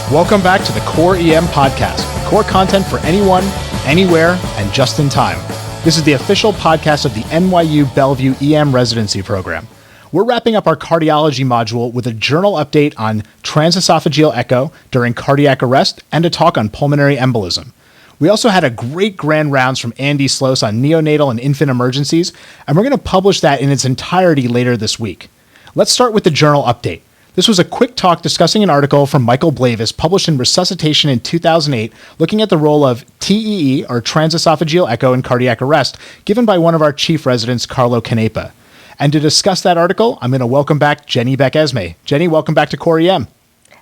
Welcome back to the Core EM Podcast, core content for anyone, anywhere, and just in time. This is the official podcast of the NYU Bellevue EM Residency Program. We're wrapping up our cardiology module with a journal update on transesophageal echo during cardiac arrest and a talk on pulmonary embolism. We also had a great grand rounds from Andy Sloas on neonatal and infant emergencies, and we're going to publish that in its entirety later this week. Let's start with the journal update. This was a quick talk discussing an article from Michael Blavis published in Resuscitation in 2008, looking at the role of TEE, or transesophageal echo, in cardiac arrest, given by one of our chief residents, Carlo Canepa. And to discuss that article, I'm going to welcome back Jenny Beck-Esme. Jenny, welcome back to Core EM.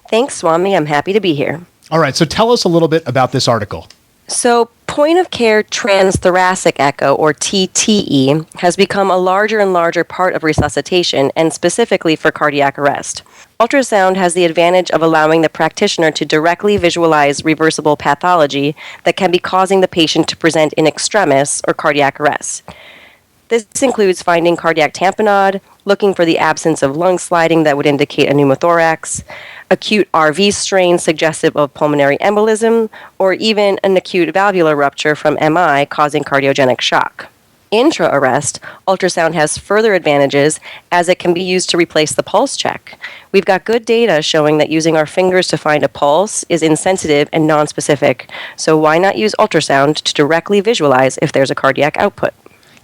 Thanks, Swami. I'm happy to be here. All right, so tell us a little bit about this article. So, point-of-care transthoracic echo, or TTE, has become a larger and larger part of resuscitation, and specifically for cardiac arrest. Ultrasound has the advantage of allowing the practitioner to directly visualize reversible pathology that can be causing the patient to present in extremis, or cardiac arrest. This includes finding cardiac tamponade, looking for the absence of lung sliding that would indicate a pneumothorax, acute RV strain suggestive of pulmonary embolism, or even an acute valvular rupture from MI causing cardiogenic shock. Intra-arrest, ultrasound has further advantages as it can be used to replace the pulse check. We've got good data showing that using our fingers to find a pulse is insensitive and nonspecific, so why not use ultrasound to directly visualize if there's a cardiac output?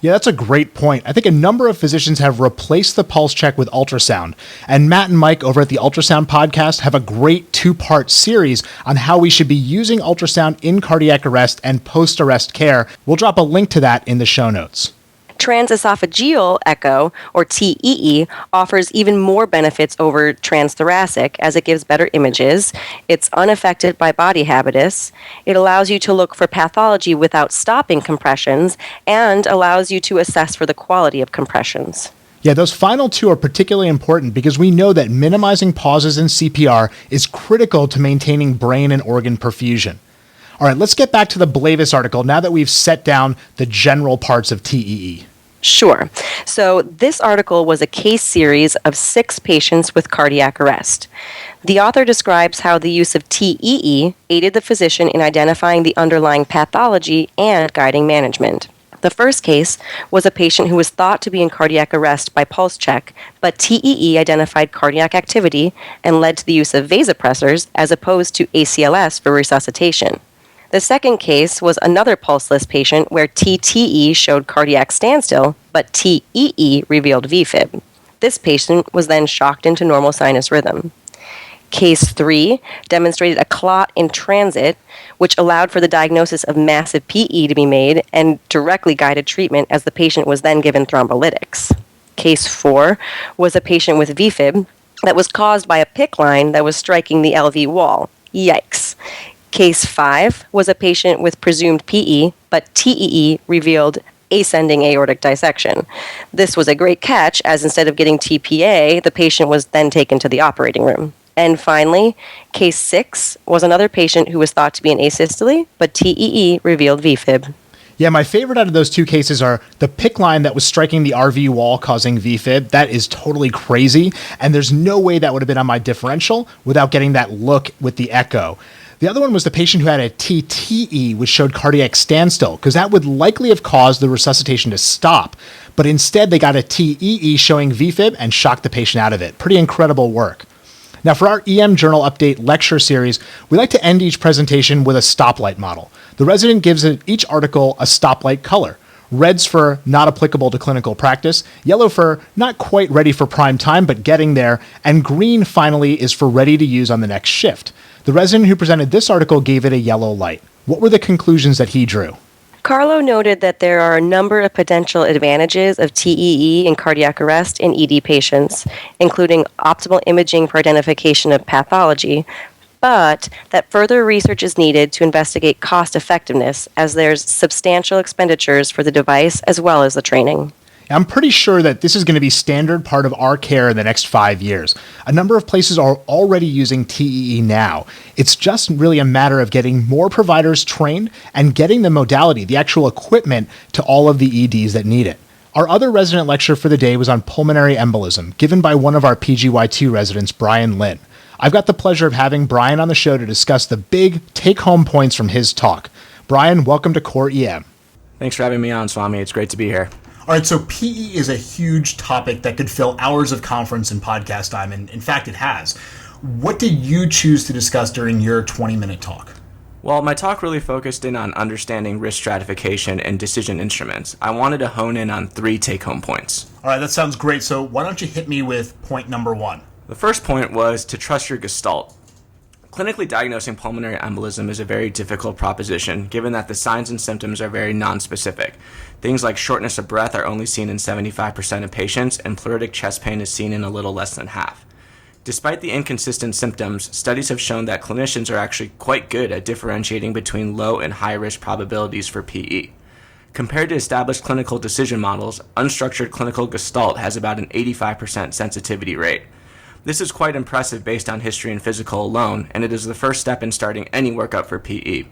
Yeah, that's a great point. I think a number of physicians have replaced the pulse check with ultrasound. And Matt and Mike over at the Ultrasound podcast have a great two-part series on how we should be using ultrasound in cardiac arrest and post-arrest care. We'll drop a link to that in the show notes. Transesophageal echo, or TEE, offers even more benefits over transthoracic as it gives better images, it's unaffected by body habitus, it allows you to look for pathology without stopping compressions, and allows you to assess for the quality of compressions. Yeah, those final two are particularly important because we know that minimizing pauses in CPR is critical to maintaining brain and organ perfusion. All right, let's get back to the Blavis article now that we've set down the general parts of TEE. Sure. So this article was a case series of 6 patients with cardiac arrest. The author describes how the use of TEE aided the physician in identifying the underlying pathology and guiding management. The first case was a patient who was thought to be in cardiac arrest by pulse check, but TEE identified cardiac activity and led to the use of vasopressors as opposed to ACLS for resuscitation. The second case was another pulseless patient where TTE showed cardiac standstill, but TEE revealed VFib. This patient was then shocked into normal sinus rhythm. Case 3 demonstrated a clot in transit, which allowed for the diagnosis of massive PE to be made and directly guided treatment as the patient was then given thrombolytics. Case 4 was a patient with VFib that was caused by a PICC line that was striking the LV wall. Yikes. Case 5 was a patient with presumed PE, but TEE revealed ascending aortic dissection. This was a great catch, as instead of getting TPA, the patient was then taken to the operating room. And finally, case 6 was another patient who was thought to be an asystole, but TEE revealed VFib. Yeah, my favorite out of those two cases are the PICC line that was striking the RV wall causing VFib. That is totally crazy, and there's no way that would have been on my differential without getting that look with the echo. The other one was the patient who had a TTE, which showed cardiac standstill, because that would likely have caused the resuscitation to stop. But instead, they got a TEE showing VFib and shocked the patient out of it. Pretty incredible work. Now, for our EM Journal Update lecture series, we like to end each presentation with a stoplight model. The resident gives each article a stoplight color. Red's for not applicable to clinical practice, yellow for not quite ready for prime time, but getting there, and green, finally, is for ready to use on the next shift. The resident who presented this article gave it a yellow light. What were the conclusions that he drew? Carlo noted that there are a number of potential advantages of TEE in cardiac arrest in ED patients, including optimal imaging for identification of pathology, but that further research is needed to investigate cost effectiveness, as there's substantial expenditures for the device as well as the training. I'm pretty sure that this is going to be standard part of our care in the next 5 years. A number of places are already using TEE now. It's just really a matter of getting more providers trained and getting the modality, the actual equipment, to all of the EDs that need it. Our other resident lecture for the day was on pulmonary embolism, given by one of our PGY2 residents, Brian Lynn. I've got the pleasure of having Brian on the show to discuss the big take-home points from his talk. Brian, welcome to Core EM. Thanks for having me on, Swami. It's great to be here. All right, so PE is a huge topic that could fill hours of conference and podcast time, and in fact, it has. What did you choose to discuss during your 20-minute talk? Well, my talk really focused in on understanding risk stratification and decision instruments. I wanted to hone in on 3 take-home points. All right, that sounds great. So why don't you hit me with point number 1? The first point was to trust your gestalt. Clinically diagnosing pulmonary embolism is a very difficult proposition, given that the signs and symptoms are very nonspecific. Things like shortness of breath are only seen in 75% of patients, and pleuritic chest pain is seen in a little less than half. Despite the inconsistent symptoms, studies have shown that clinicians are actually quite good at differentiating between low and high risk probabilities for PE. Compared to established clinical decision models, unstructured clinical gestalt has about an 85% sensitivity rate. This is quite impressive based on history and physical alone, and it is the first step in starting any workup for PE.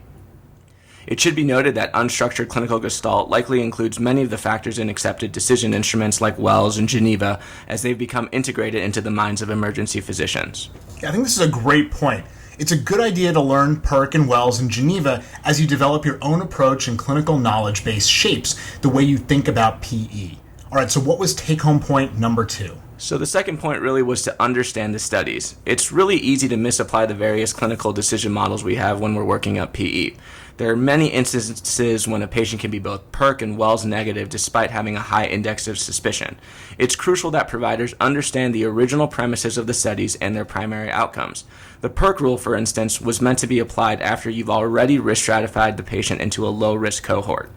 It should be noted that unstructured clinical gestalt likely includes many of the factors in accepted decision instruments like Wells and Geneva, as they've become integrated into the minds of emergency physicians. Yeah, I think this is a great point. It's a good idea to learn Perk and Wells and Geneva as you develop your own approach and clinical knowledge base shapes the way you think about PE. All right, so what was take-home point number 2? So the second point really was to understand the studies. It's really easy to misapply the various clinical decision models we have when we're working up PE. There are many instances when a patient can be both PERC and Wells negative despite having a high index of suspicion. It's crucial that providers understand the original premises of the studies and their primary outcomes. The PERC rule, for instance, was meant to be applied after you've already risk stratified the patient into a low-risk cohort.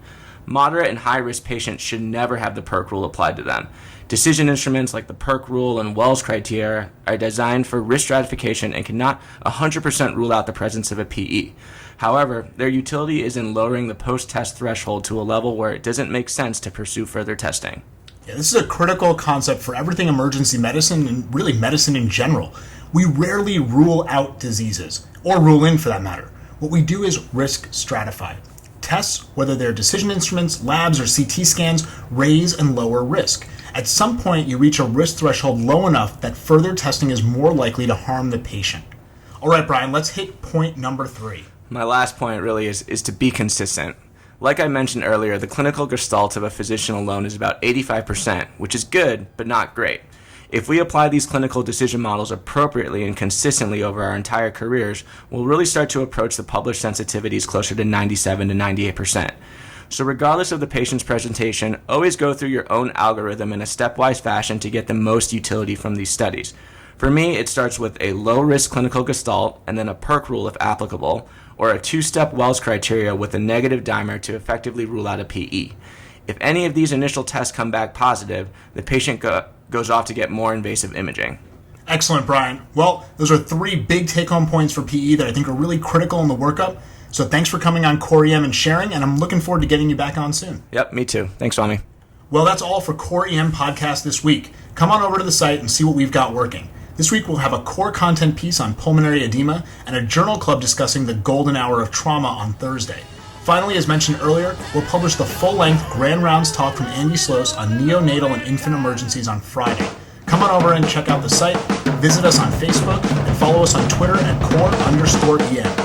Moderate and high-risk patients should never have the PERC rule applied to them. Decision instruments like the PERC rule and Wells criteria are designed for risk stratification and cannot 100% rule out the presence of a PE. However, their utility is in lowering the post-test threshold to a level where it doesn't make sense to pursue further testing. Yeah, this is a critical concept for everything emergency medicine and really medicine in general. We rarely rule out diseases, or rule in for that matter. What we do is risk stratify. Tests, whether they're decision instruments, labs, or CT scans, raise and lower risk. At some point, you reach a risk threshold low enough that further testing is more likely to harm the patient. All right, Brian, let's hit point number 3. My last point really is to be consistent. Like I mentioned earlier, the clinical gestalt of a physician alone is about 85%, which is good, but not great. If we apply these clinical decision models appropriately and consistently over our entire careers, we'll really start to approach the published sensitivities closer to 97 to 98%. So regardless of the patient's presentation, always go through your own algorithm in a stepwise fashion to get the most utility from these studies. For me, it starts with a low-risk clinical gestalt and then a PERC rule if applicable, or a 2-step Wells criteria with a negative dimer to effectively rule out a PE. If any of these initial tests come back positive, the patient goes off to get more invasive imaging. Excellent, Brian. Well, those are 3 big take-home points for PE that I think are really critical in the workup. So thanks for coming on Core EM and sharing, and I'm looking forward to getting you back on soon. Yep, me too. Thanks, Swami. Well, that's all for Core EM Podcast this week. Come on over to the site and see what we've got working. This week we'll have a core content piece on pulmonary edema and a journal club discussing the golden hour of trauma on Thursday. Finally, as mentioned earlier, we'll publish the full-length Grand Rounds talk from Andy Sloas on neonatal and infant emergencies on Friday. Come on over and check out the site, visit us on Facebook, and follow us on Twitter at core_EM.